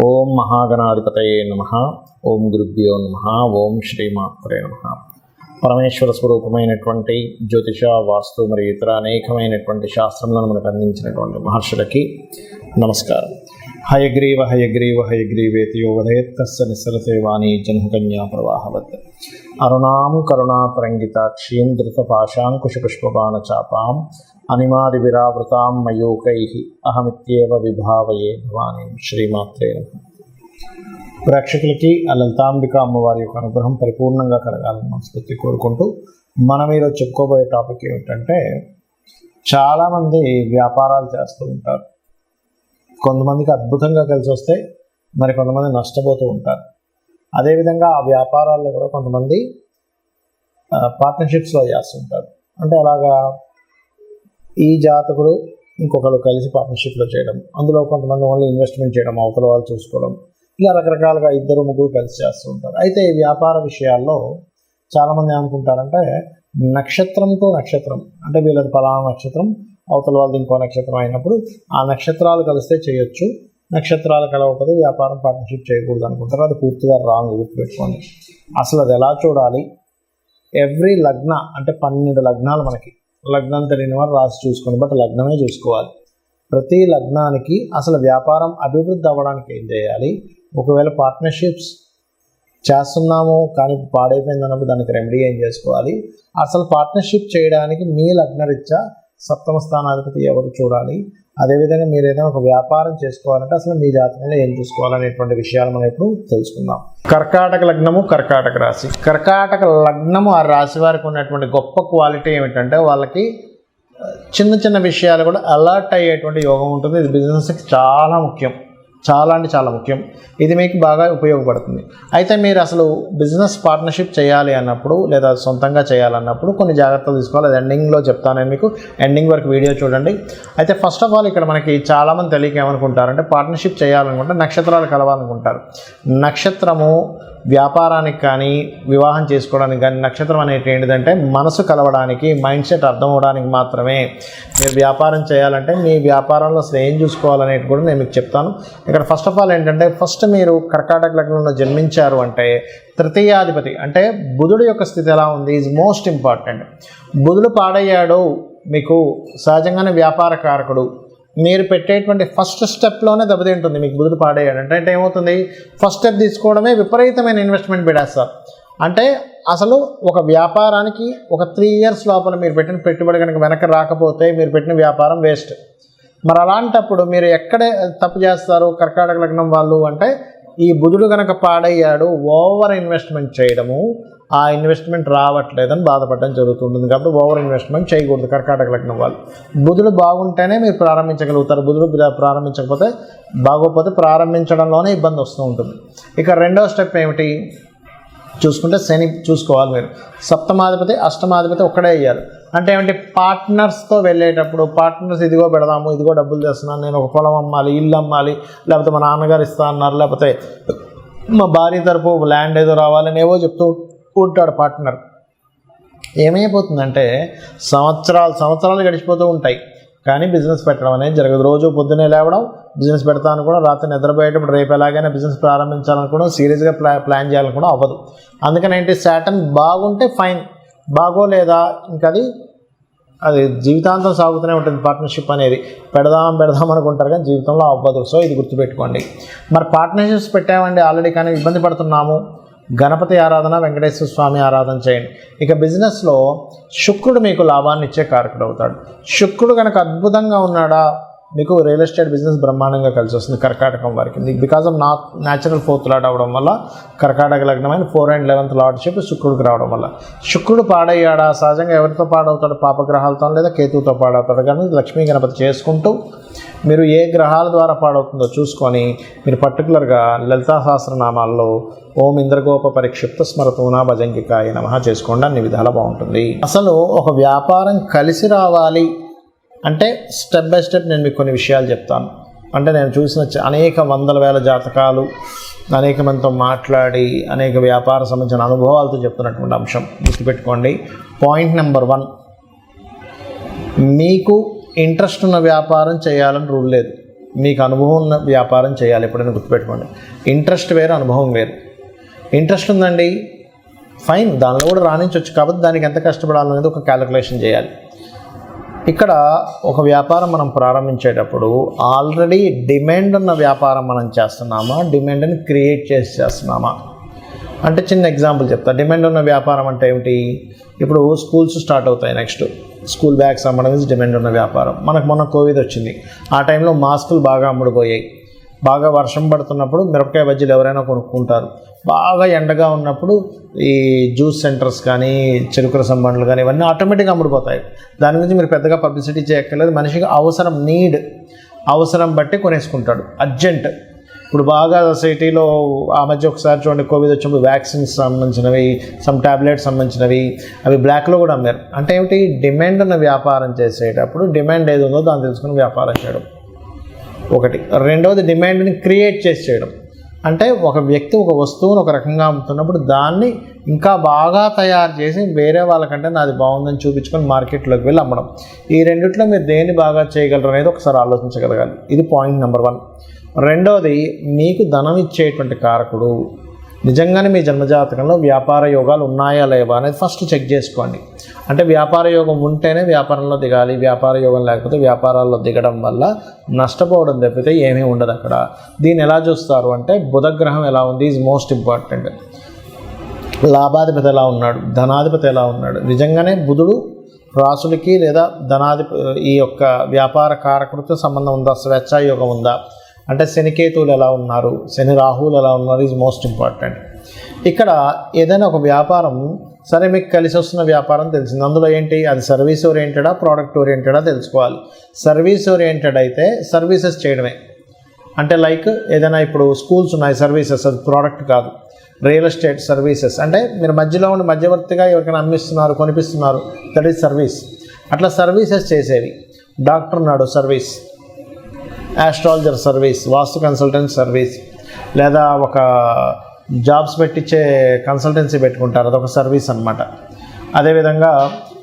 ఓం మహాగణాధిపతయే నమః. ఓం గురుభ్యో నమః. ఓం శ్రీమాత్రే నమః. పరమేశ్వర స్వరూపమైనటువంటి జ్యోతిష, వాస్తు మరియు ఇతర అనేకమైనటువంటి శాస్త్రములను మనకు అందించినటువంటి మహర్షులకి నమస్కారం. హయగ్రీవ హయగ్రీవ హయగ్రీవేతి యో వదయత్తస్య నిస్సరతే వాణీ జన్మకన్యా ప్రవాహవత్. అరుణాం కరుణాతరంగితాక్షీం ధృతపాశాంకుశపుష్పబాణచాపాం అనిమాది విరావృతాం మయూకైః అహమిత్యేవ విభావయే భవానీం. శ్రీమాత్రే నమః. ప్రేక్షకులకి ఆ లలితాంబిక అమ్మవారి యొక్క అనుగ్రహం పరిపూర్ణంగా కలగాలని మనస్ఫూర్తి కోరుకుంటూ మనం ఈరోజు చెప్పుకోబోయే టాపిక్ ఏమిటంటే, చాలామంది వ్యాపారాలు చేస్తూ ఉంటారు. కొంతమందికి అద్భుతంగా కలిసి వస్తే మరి కొంతమంది నష్టపోతూ ఉంటారు. అదేవిధంగా ఆ వ్యాపారాల్లో కూడా కొంతమంది పార్ట్నర్షిప్స్లో చేస్తుంటారు. అంటే అలాగా ఈ జాతకుడు ఇంకొకరు కలిసి పార్ట్నర్షిప్లో చేయడం, అందులో కొంతమంది ఓన్లీ ఇన్వెస్ట్మెంట్ చేయడం, అవతల వాళ్ళు చూసుకోవడం, ఇలా రకరకాలుగా ఇద్దరు ముగ్గురు కలిసి చేస్తూ ఉంటారు. అయితే ఈ వ్యాపార విషయాల్లో చాలామంది ఏమనుకుంటారంటే, నక్షత్రంతో నక్షత్రం అంటే వీళ్ళది పలానా నక్షత్రం, అవతల వాళ్ళది ఇంకో నక్షత్రం అయినప్పుడు ఆ నక్షత్రాలు కలిస్తే చేయొచ్చు, నక్షత్రాలు కలవకపోతే వ్యాపారం పార్ట్నర్షిప్ చేయకూడదు అనుకుంటారు. అది పూర్తిగా రాంగ్. గుర్తుపెట్టుకోండి. అసలు అది ఎలా చూడాలి? ఎవ్రీ లగ్న అంటే 12 లగ్నాలు, మనకి లగ్నం తెలియని వారు రాసి చూసుకోండి, బట్ లగ్నమే చూసుకోవాలి. ప్రతి లగ్నానికి అసలు వ్యాపారం అభివృద్ధి అవ్వడానికి ఏం చేయాలి, ఒకవేళ పార్ట్నర్షిప్స్ చేస్తున్నాము కానీ పాడైపోయింది అన్నప్పుడు దానికి రెమెడీ ఏం చేసుకోవాలి, అసలు పార్ట్నర్షిప్ చేయడానికి మీ లగ్నరీత్యా సప్తమ స్థానాధిపతి ఎవరు చూడాలి, అదేవిధంగా మీరు ఏదైనా ఒక వ్యాపారం చేసుకోవాలంటే అసలు మీ జాతకంలో ఏం చూసుకోవాలనేటువంటి విషయాలు మనం ఇప్పుడు తెలుసుకుందాం. కర్కాటక లగ్నము, కర్కాటక రాశి. కర్కాటక లగ్నము ఆ రాశి వారికి ఉన్నటువంటి గొప్ప క్వాలిటీ ఏమిటంటే, వాళ్ళకి చిన్న చిన్న విషయాలు కూడా అలర్ట్ అయ్యేటువంటి యోగం ఉంటుంది. ఇది బిజినెస్కి చాలా ముఖ్యం, చాలా అంటే చాలా ముఖ్యం. ఇది మీకు బాగా ఉపయోగపడుతుంది. అయితే మీరు అసలు బిజినెస్ పార్ట్నర్షిప్ చేయాలి అన్నప్పుడు లేదా సొంతంగా చేయాలన్నప్పుడు కొన్ని జాగ్రత్తలు తీసుకోవాలి. అది ఎండింగ్లో చెప్తాను నేను మీకు. ఎండింగ్ వరకు వీడియో చూడండి. అయితే ఫస్ట్ ఆఫ్ ఆల్ ఇక్కడ మనకి చాలామంది తెలియక ఏమనుకుంటారంటే, పార్ట్నర్షిప్ చేయాలనుకుంటే నక్షత్రాలు కలవాలనుకుంటారు. నక్షత్రము వ్యాపారానికి కానీ వివాహం చేసుకోవడానికి కానీ నక్షత్రం అనేది ఏంటిదంటే మనసు కలవడానికి, మైండ్ సెట్ అర్థం అవడానికి మాత్రమే. మీరు వ్యాపారం చేయాలంటే మీ వ్యాపారంలో అసలు ఏం చూసుకోవాలనేది కూడా నేను మీకు చెప్తాను. ఇక్కడ ఫస్ట్ ఆఫ్ ఆల్ ఏంటంటే, ఫస్ట్ మీరు కర్కాటక లగ్నంలో జన్మించారు అంటే తృతీయాధిపతి అంటే బుధుడు యొక్క స్థితి ఎలా ఉంది ఈజ్ మోస్ట్ ఇంపార్టెంట్. బుధుడు పాడయ్యాడు మీకు సహజంగానే వ్యాపార కారకుడు. మీరు పెట్టేటువంటి ఫస్ట్ స్టెప్లోనే దెబ్బతింటుంది. మీకు బుధుడు పాడయ్యాడు అంటే ఏమవుతుంది, ఫస్ట్ స్టెప్ తీసుకోవడమే విపరీతమైన ఇన్వెస్ట్మెంట్ పెట్టేస్తారు. అంటే అసలు ఒక వ్యాపారానికి ఒక 3 years లోపల మీరు పెట్టిన పెట్టుబడి కనుక వెనక్కి రాకపోతే మీరు పెట్టిన వ్యాపారం వేస్ట్. మరి అలాంటప్పుడు మీరు ఎక్కడే తప్పు చేస్తారు కర్కాటక లగ్నం వాళ్ళు అంటే, ఈ బుధుడు కనుక పాడయ్యాడు, ఓవర్ ఇన్వెస్ట్మెంట్ చేయడము, ఆ ఇన్వెస్ట్మెంట్ రావట్లేదని బాధపడడం జరుగుతుంటుంది. కాబట్టి ఓవర్ ఇన్వెస్ట్మెంట్ చేయకూడదు కర్కాటక లగ్నం వాళ్ళు. బుధుడు బాగుంటేనే మీరు ప్రారంభించగలుగుతారు. బుధుడు ప్రారంభించకపోతే, బాగోకపోతే ప్రారంభించడంలోనే ఇబ్బంది వస్తూ ఉంటుంది. ఇక రెండవ స్టెప్ ఏమిటి చూసుకుంటే, శని చూసుకోవాలి మీరు. సప్తమాధిపతి అష్టమాధిపతి ఒక్కడే అయ్యారు అంటే ఏమంటే, పార్ట్నర్స్తో వెళ్ళేటప్పుడు పార్ట్నర్స్ ఇదిగో పెడదాము, ఇదిగో డబ్బులు తెస్తున్నాను, నేను ఒక పొలం అమ్మాలి, ఇల్లు అమ్మాలి, లేకపోతే మా నాన్నగారు ఇస్తా అన్నారు, లేకపోతే మా భార్య తరపు ల్యాండ్ ఏదో రావాలని ఏవో చెప్తూ ఉంటాడు పార్ట్నర్. ఏమైపోతుందంటే సంవత్సరాలు గడిచిపోతూ ఉంటాయి కానీ బిజినెస్ పెట్టడం అనేది జరగదు. రోజు పొద్దున్నే లేవడం, బిజినెస్ పెడతాను కూడా, రాత్రి నిద్రపోయేటప్పుడు రేపు ఎలాగైనా బిజినెస్ ప్రారంభించాలనుకోవడం, సీరియస్గా ప్లాన్ చేయాలనుకోవడం అవ్వదు. అందుకని ఏంటి, శాటర్న్ బాగుంటే ఫైన్, బాగోలేదా ఇంకా అది జీవితాంతం సాగుతూనే ఉంటుంది. పార్ట్నర్షిప్ అనేది పెడదాం అనుకుంటారు కానీ జీవితంలో అవ్వదు. సో ఇది గుర్తుపెట్టుకోండి. మరి పార్ట్నర్షిప్స్ పెట్టామండి ఆల్రెడీ కానీ ఇబ్బంది పడుతున్నాము, గణపతి ఆరాధన, వెంకటేశ్వర స్వామి ఆరాధన చేయండి. ఇక బిజినెస్లో శుక్రుడు మీకు లాభాన్ని ఇచ్చే కారకుడు అవుతాడు. శుక్రుడు కనుక అద్భుతంగా ఉన్నాడా, మీకు రియల్ ఎస్టేట్ బిజినెస్ బ్రహ్మాండంగా కలిసి వస్తుంది కర్కాటకం వారికి. Because of natural 4th lot అవ్వడం వల్ల, కర్కాటక లగ్నమైన 4 and 11th లార్డ్షిప్ శుక్రుడికి రావడం వల్ల. శుక్రుడు పాడయ్యాడా, సహజంగా ఎవరితో పాడవుతాడు, పాపగ్రహాలతో లేదా కేతువుతో పాడవుతాడు. కానీ లక్ష్మీ గణపతి చేసుకుంటూ మీరు ఏ గ్రహాల ద్వారా పాడవుతుందో చూసుకొని మీరు పర్టికులర్గా లలితా సహస్రనామాల్లో ఓం ఇంద్రగోప పరిక్షిప్త స్మరతూనా భజంగికాయ నమః చేసుకోండి. అన్ని విధాలా బాగుంటుంది. అసలు ఒక వ్యాపారం కలిసి రావాలి అంటే స్టెప్ బై స్టెప్ నేను మీకు కొన్ని విషయాలు చెప్తాను. అంటే నేను చూసిన అనేక వందల వేల జాతకాలు, అనేక మందితో మాట్లాడి అనేక వ్యాపార సంబంధించిన అనుభవాలతో చెప్తున్నటువంటి అంశం గుర్తుపెట్టుకోండి. పాయింట్ నెంబర్ 1, మీకు ఇంట్రెస్ట్ ఉన్న వ్యాపారం చేయాలని రూల్ లేదు. మీకు అనుభవం ఉన్న వ్యాపారం చేయాలి. ఎప్పుడైనా గుర్తుపెట్టుకోండి, ఇంట్రెస్ట్ వేరు, అనుభవం వేరు. ఇంట్రెస్ట్ ఉందండి, ఫైన్, దానిలో కూడా రాణించవచ్చు, కాబట్టి దానికి ఎంత కష్టపడాలనేది ఒక క్యాలిక్యులేషన్ చేయాలి. ఇక్కడ ఒక వ్యాపారం మనం ప్రారంభించేటప్పుడు ఆల్రెడీ డిమాండ్ ఉన్న వ్యాపారం మనం చేస్తున్నామా, డిమాండ్ని క్రియేట్ చేసి చేస్తున్నామా అంటే చిన్న ఎగ్జాంపుల్ చెప్తా. డిమాండ్ ఉన్న వ్యాపారం అంటే ఏమిటి? ఇప్పుడు స్కూల్స్ స్టార్ట్ అవుతాయి, నెక్స్ట్ స్కూల్ బ్యాగ్స్ అమ్మడం ఇస్ డిమాండ్ ఉన్న వ్యాపారం. మనకు మొన్న కోవిడ్ వచ్చింది, ఆ టైంలో మాస్కులు బాగా అమ్ముడుపోయాయి. బాగా వర్షం పడుతున్నప్పుడు మిరపకాయ బజ్జీలు ఎవరైనా కొనుక్కుంటారు. బాగా ఎండగా ఉన్నప్పుడు ఈ జ్యూస్ సెంటర్స్ కానీ, చెరుకు రసం బండ్లు కానీ, ఇవన్నీ ఆటోమేటిక్గా అమ్ముడుపోతాయి. దాని గురించి మీరు పెద్దగా పబ్లిసిటీ చేయక్కర్లేదు. మనిషికి అవసరం, అవసరం బట్టి కొనేసుకుంటాడు, అర్జెంట్. ఇప్పుడు బాగా సిటీలో ఆ మధ్య ఒకసారి చూడండి, కోవిడ్ వచ్చినప్పుడు వ్యాక్సిన్స్ సంబంధించినవి, సమ్ టాబ్లెట్స్ సంబంధించినవి, అవి బ్లాక్లో కూడా అమ్మారు. అంటే ఏమిటి? డిమాండ్ ఉన్న వ్యాపారం చేసేటప్పుడు డిమాండ్ ఏది ఉందో దాన్ని తెలుసుకుని వ్యాపారం చేయడం ఒకటి. రెండవది డిమాండ్ని క్రియేట్ చేసి చేయడం. అంటే ఒక వ్యక్తి ఒక వస్తువును ఒక రకంగా అమ్ముతున్నప్పుడు దాన్ని ఇంకా బాగా తయారు చేసి వేరే వాళ్ళకంటే నాది బాగుందని చూపించుకొని మార్కెట్లోకి వెళ్ళి అమ్మడం. ఈ రెండిట్లో మీరు దేన్ని బాగా చేయగలరు అనేది ఒకసారి ఆలోచించగలగాలి. ఇది పాయింట్ నెంబర్ 1. రెండవది, మీకు ధనం ఇచ్చేటువంటి కారకుడు నిజంగానే మీ జన్మజాతకంలో వ్యాపార యోగాలు ఉన్నాయా లేవా అనేది ఫస్ట్ చెక్ చేసుకోండి. అంటే వ్యాపార యోగం ఉంటేనే వ్యాపారంలో దిగాలి, వ్యాపార యోగం లేకపోతే వ్యాపారాల్లో దిగడం వల్ల నష్టపోవడం తప్పితే ఏమీ ఉండదు అక్కడ. దీన్ని ఎలా చూస్తారు అంటే, బుధగ్రహం ఎలా ఉంది ఈజ్ మోస్ట్ ఇంపార్టెంట్. లాభాధిపతి ఎలా ఉన్నాడు, ధనాధిపతి ఎలా ఉన్నాడు. నిజంగానే బుధుడు రాసులకి లేదా ఈ యొక్క వ్యాపార కారకుడితో సంబంధం ఉందా, స్వేచ్ఛాయోగం ఉందా, అంటే శనికేతువులు ఎలా ఉన్నారు, శని రాహువులు ఎలా ఉన్నారు ఈజ్ మోస్ట్ ఇంపార్టెంట్. ఇక్కడ ఏదైనా ఒక వ్యాపారం సరే మీకు కలిసి వస్తున్న వ్యాపారం తెలిసింది, అందులో ఏంటి, అది సర్వీస్ ఓరియంటెడా ప్రోడక్ట్ ఓరియంటెడా తెలుసుకోవాలి. సర్వీస్ ఓరియంటెడ్ అయితే సర్వీసెస్ చేయడమే. అంటే లైక్ ఏదైనా ఇప్పుడు స్కూల్స్ ఉన్నాయి, సర్వీసెస్, అది ప్రోడక్ట్ కాదు. రియల్ ఎస్టేట్ సర్వీసెస్ అంటే మీరు మధ్యలో ఉండి మధ్యవర్తిగా ఎవరికైనా అమ్మిస్తున్నారు, కొనిపిస్తున్నారు, దట్ ఈజ్ సర్వీస్. అట్లా సర్వీసెస్ చేసేవి. డాక్టర్ ఉన్నాడు, సర్వీస్. ఆస్ట్రాలజర్ సర్వీస్, వాస్తు కన్సల్టెంట్ సర్వీస్, లేదా ఒక జాబ్స్ పెట్టించే కన్సల్టెన్సీ పెట్టుకుంటారు, అదొక సర్వీస్ అనమాట. అదేవిధంగా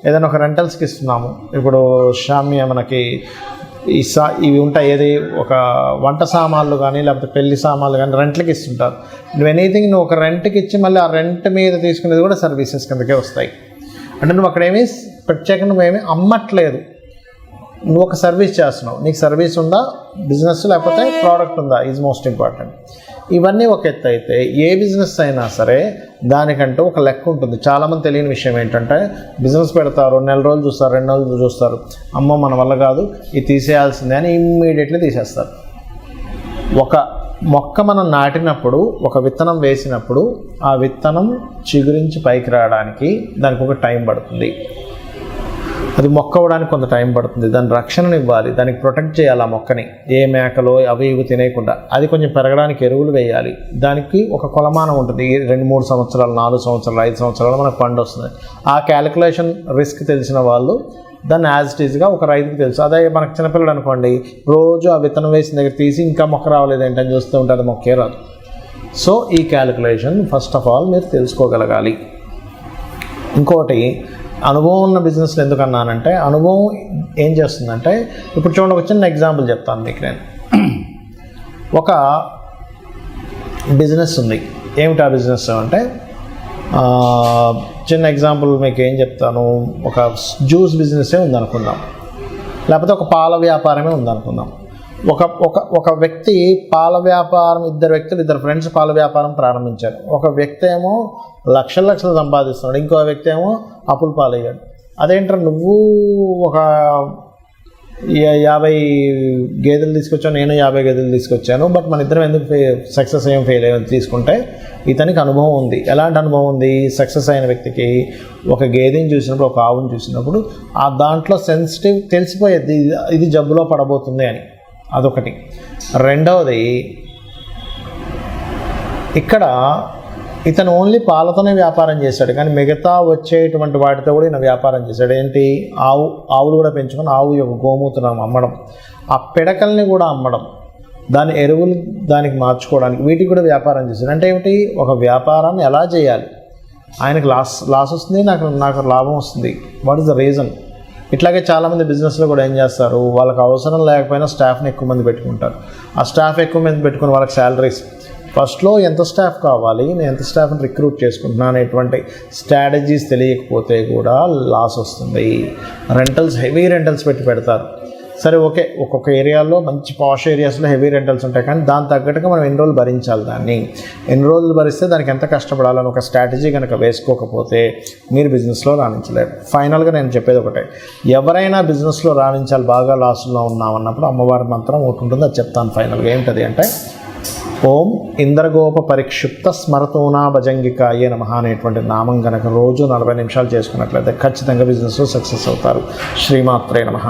ఏదైనా ఒక రెంటల్స్కి ఇస్తున్నాము. ఇప్పుడు షామ్య మనకి ఇవి ఉంటాయి, ఏది ఒక వంట సామాన్లు కానీ లేకపోతే పెళ్లి సామాన్లు కానీ రెంట్లకి ఇస్తుంటారు. నువ్వు ఎనీథింగ్ నువ్వు ఒక రెంట్కి ఇచ్చి మళ్ళీ ఆ రెంట్ మీద తీసుకునేది కూడా సర్వీసెస్ కిందకే వస్తాయి. అంటే నువ్వు అక్కడ ప్రత్యేకంగా నువ్వేమీ అమ్మట్లేదు, నువ్వు ఒక సర్వీస్ చేస్తున్నావు. నీకు సర్వీస్ ఉందా, బిజినెస్, లేకపోతే ప్రోడక్ట్ ఉందా ఈజ్ మోస్ట్ ఇంపార్టెంట్. ఇవన్నీ ఒక ఎత్తు అయితే ఏ బిజినెస్ అయినా సరే దానికంటూ ఒక లెక్క ఉంటుంది. చాలామంది తెలియని విషయం ఏంటంటే, బిజినెస్ పెడతారు, నెల రోజులు చూస్తారు, 2 నెలలు చూస్తారు, అమ్మో మన వల్ల కాదు, ఇది తీసేయాల్సిందే అని ఇమ్మీడియట్లీ తీసేస్తారు. ఒక మొక్క మనం నాటినప్పుడు, ఒక విత్తనం వేసినప్పుడు ఆ విత్తనం చిగురించి పైకి రావడానికి దానికి ఒక టైం పడుతుంది. అది మొక్క అవ్వడానికి కొంత టైం పడుతుంది. దాని రక్షణను ఇవ్వాలి, దానికి ప్రొటెక్ట్ చేయాలి ఆ మొక్కని, ఏ మేకలో అవి ఇవి తినేయకుండా. అది కొంచెం పెరగడానికి ఎరువులు వేయాలి. దానికి ఒక కొలమానం ఉంటుంది, 2-3 సంవత్సరాలు, 4 సంవత్సరాలు, 5 సంవత్సరాలు మనకు పండు వస్తుంది. ఆ క్యాలిక్యులేషన్ రిస్క్ తెలిసిన వాళ్ళు దాన్ని యాజ్ ఇట్ ఈజ్గా ఒక రైతుకి తెలుసు. అదే మనకు చిన్నపిల్లలు అనుకోండి, రోజు ఆ విత్తనం వేసిన దగ్గర తీసి ఇంకా మొక్క రావలేదు ఏంటని చూస్తూ ఉంటే అది మొక్కే రాదు. సో ఈ క్యాలిక్యులేషన్ ఫస్ట్ ఆఫ్ ఆల్ మీరు తెలుసుకోగలగాలి. ఇంకోటి, అనుభవం ఉన్న బిజినెస్లు ఎందుకన్నానంటే, అనుభవం ఏం చేస్తుందంటే, ఇప్పుడు చూడండి, ఒక చిన్న ఎగ్జాంపుల్ చెప్తాను మీకు నేను. ఒక బిజినెస్ ఉంది. ఏమిటి ఆ బిజినెస్ అంటే, చిన్న ఎగ్జాంపుల్ మీకు ఏం చెప్తాను, ఒక జ్యూస్ బిజినెసే ఉందనుకుందాం, లేకపోతే ఒక పాల వ్యాపారమే ఉందనుకుందాం. ఒక వ్యక్తి పాల వ్యాపారం, ఇద్దరు ఫ్రెండ్స్ పాల వ్యాపారం ప్రారంభించారు. ఒక వ్యక్తి ఏమో లక్షలు సంపాదిస్తున్నాడు, ఇంకో వ్యక్తి ఏమో అప్పుల పాలయ్యాడు. అదేంటారు, నువ్వు ఒక 50 గేదెలు తీసుకొచ్చావు, నేను 50 గేదెలు తీసుకొచ్చాను, బట్ మన ఇద్దరం ఎందుకు సక్సెస్ అయ్యాం, ఫెయిల్ అయ్యాం తీసుకుంటే, ఇతనికి అనుభవం ఉంది. ఎలాంటి అనుభవం ఉంది? సక్సెస్ అయిన వ్యక్తికి ఒక గేదెని చూసినప్పుడు, ఒక ఆవుని చూసినప్పుడు ఆ దాంట్లో సెన్సిటివ్ తెలిసిపోయేది, ఇది జబ్బులో పడబోతుంది అని. అదొకటి. రెండవది, ఇక్కడ ఇతను ఓన్లీ పాలతోనే వ్యాపారం చేశాడు, కానీ మిగతా వచ్చేటువంటి వాటితో కూడా ఈయన వ్యాపారం చేశాడు. ఏంటి? ఆవులు కూడా పెంచుకొని ఆవు యొక్క గోమూత్రం అమ్మడం, ఆ పిడకల్ని కూడా అమ్మడం, దాని ఎరువులు దానికి మార్చుకోవడానికి, వీటికి కూడా వ్యాపారం చేశాడు. అంటే ఏమిటి? ఒక వ్యాపారాన్ని ఎలా చేయాలి, ఆయనకు లాస్ వస్తుంది, నాకు లాభం వస్తుంది, వాట్ ఈస్ ద రీజన్, ఇట్లాగే చాలామంది బిజినెస్లో కూడా ఏం చేస్తారు, వాళ్ళకి అవసరం లేకపోయినా స్టాఫ్ని ఎక్కువ మంది పెట్టుకుంటారు. ఆ స్టాఫ్ ఎక్కువ మంది పెట్టుకుని వాళ్ళకి శాలరీస్ ఫస్ట్లో ఎంత స్టాఫ్ కావాలి, నేను ఎంత స్టాఫ్ని రిక్రూట్ చేసుకుంటున్నా అనేటువంటి స్ట్రాటజీస్ తెలియకపోతే కూడా లాస్ వస్తుంది. రెంటల్స్, హెవీ రెంటల్స్ పెడతారు. సరే ఓకే, ఒక్కొక్క ఏరియాలో మంచి పాష్ ఏరియాస్లో హెవీ రెంటల్స్ ఉంటాయి, కానీ దాని తగ్గట్టుగా మనం ఎన్ని రోజులు భరించాలి, దాన్ని ఎన్ని రోజులు భరిస్తే దానికి ఎంత కష్టపడాలని ఒక స్ట్రాటజీ కనుక వేసుకోకపోతే మీరు బిజినెస్లో రాణించలేరు. ఫైనల్గా నేను చెప్పేది ఒకటే, ఎవరైనా బిజినెస్లో రాణించాలి, బాగా లాస్లో ఉన్నామన్నప్పుడు అమ్మవారి మంత్రం ఒకటి ఉంటుంది, అది చెప్తాను ఫైనల్గా. ఏంటది అంటే, ఓం ఇంద్రగోప పరిక్షిప్త స్మరతోనా భజంగికాయే నమః అనేటువంటి నామం కనుక రోజు 40 నిమిషాలు చేసుకున్నట్లయితే ఖచ్చితంగా బిజినెస్లో సక్సెస్ అవుతారు. శ్రీమాత్రే నమః.